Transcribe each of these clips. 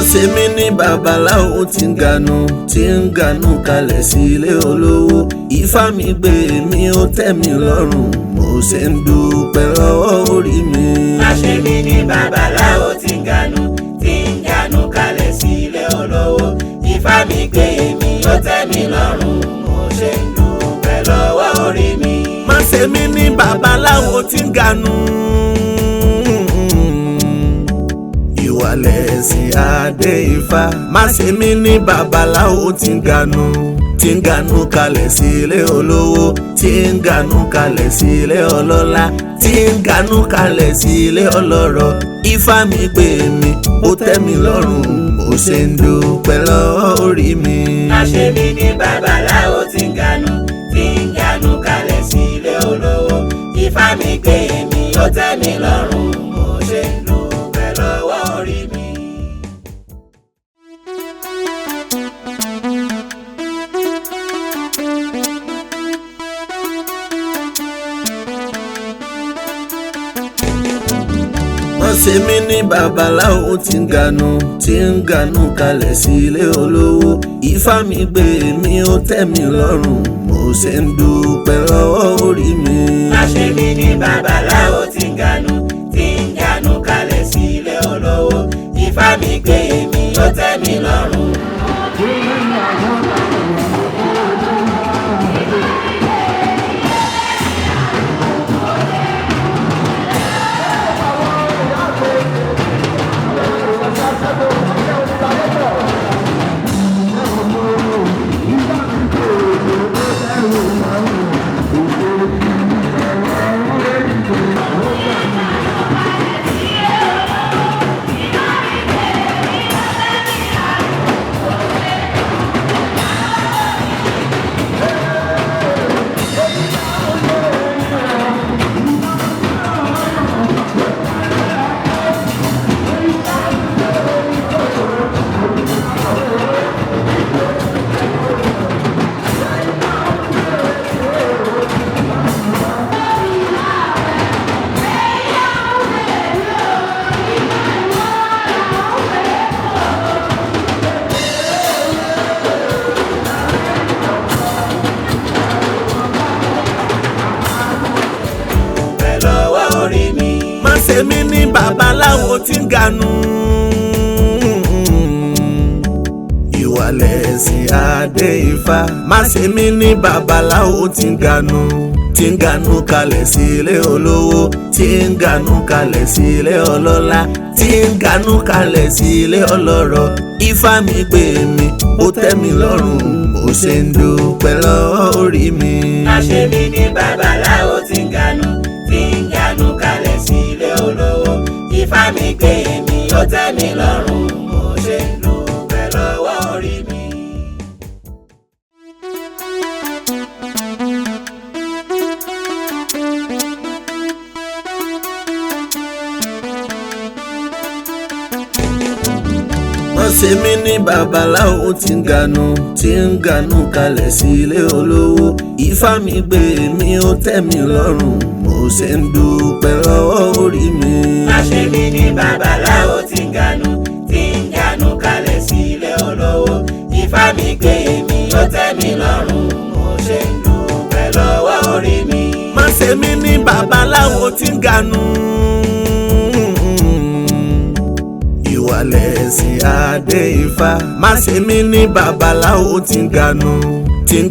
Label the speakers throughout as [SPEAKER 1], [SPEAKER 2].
[SPEAKER 1] ṣe mí ní babaláwo tí ń ganu kalẹ̀ sí ilé olówó. Ifá mi gbé mi ó tẹ́ mi lọ́rùn, mo ṣe ń dúpẹ́ lọ́wọ́ orí mi.
[SPEAKER 2] Má ṣe mí ní babaláwo tí ń ganu kalẹ̀ sí ilé olówó. Ifá mi gbé mi ó tẹ́ mi lọ́rùn, mo ṣe ń dúpẹ́ lọ́wọ́ orí mi.
[SPEAKER 1] Má ṣe mí ní babaláwo tí ń ganu. Ìwàlẹ̀sìn adé Ifá. Má ṣe mí ní babaláwo tí ń ganu kalẹ̀ sí ilé olówó, tí ń ganu kalẹ̀ sí ilé ọlọ́lá, tí ń ganu kalẹ̀ sí ilé ọlọ́rọ̀. Ifá mi gbé mi ó tẹ́ mi lọ́rùn, mo ṣe ń dúpẹ́ lọ́wọ́ orí mi.
[SPEAKER 2] Má ṣe mí ní babaláwo tí ń ganu kalẹ̀ sí ilé olówó. Ifá mi gbé mi ó tẹ́ mi lọ́rùn, mo ṣe ń dúpẹ́ lọ́wọ́ orí mi.
[SPEAKER 1] Má ṣe mí ní babaláwo tí ń ganu kalẹ̀ sí ilé olówó. Ifá mi gbé mi ó tẹ́ mi lọ́rùn, mo ṣe ń dúpẹ́ lọ́wọ́ orí mi.
[SPEAKER 2] Má ṣe mí ní babaláwo tí ń ganu kalẹ̀ sí ilé olówó. Ifá mi gbé mi ó tẹ́ mi lọ́rùn.
[SPEAKER 1] Má ṣe mí ní babaláwo tí ń ganu. Ìwàlẹ̀sìn adé Ifá. Má ṣe mí ní babaláwo tí ń ganu kalẹ̀ sí ilé olówó, tí ń ganu kalẹ̀ sí ilé ọlọ́lá, tí ń ganu kalẹ̀ sí ilé ọlọ́rọ̀. Ifá mi gbé mi ó tẹ́ mi lọ́rùn, mo ṣe ń dúpẹ́ lọ́wọ́ orí mi.
[SPEAKER 2] Má ṣe mí ní babaláwo tí ń ganu kalẹ̀ sí ilé olówó. Ifá mi gbé mi ó tẹ́ mi lọ́rùn, mo ṣe ń dúpẹ́ lọ́wọ́ orí mi.
[SPEAKER 1] Má ṣe mí ní babaláwo tí ń ganu kalẹ̀ sí ilé olówó. Ifá mi gbé mi ó tẹ́ mi lọ́rùn, mo ṣe ń dúpẹ́ lọ́wọ́ orí mi.
[SPEAKER 2] Má ṣe mí ní babaláwo tí ń ganu kalẹ̀ sí ilé olówó. Ifá mi gbé mi ó tẹ́ mi lọ́rùn, mo ṣe ń dúpẹ́ lọ́wọ́ orí mi.
[SPEAKER 1] Má ṣe mí ní babaláwo tí ń ganu. Ìwàlẹ̀sìn adé Ifá. Má ṣe mí ní babaláwo tí ń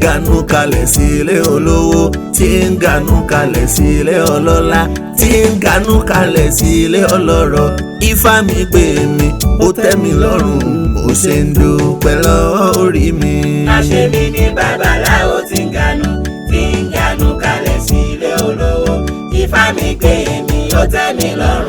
[SPEAKER 1] ganu kalẹ̀ sí ilé olówó, tí ń ganu kalẹ̀ sí ilé ọlọ́lá, tí ń ganu kalẹ̀ sí ilé ọlọ́rọ̀. Ifá mi gbé mi ó tẹ́ mi lọ́rùn, mo ṣe ń dúpẹ́ lọ́wọ́ orí mi.
[SPEAKER 2] Má ṣe mí ní babaláwo tí ń ganu kalẹ̀ sí ilé olówó. Ifá mi gbé mi ó tẹ́ mi lọ́rùn.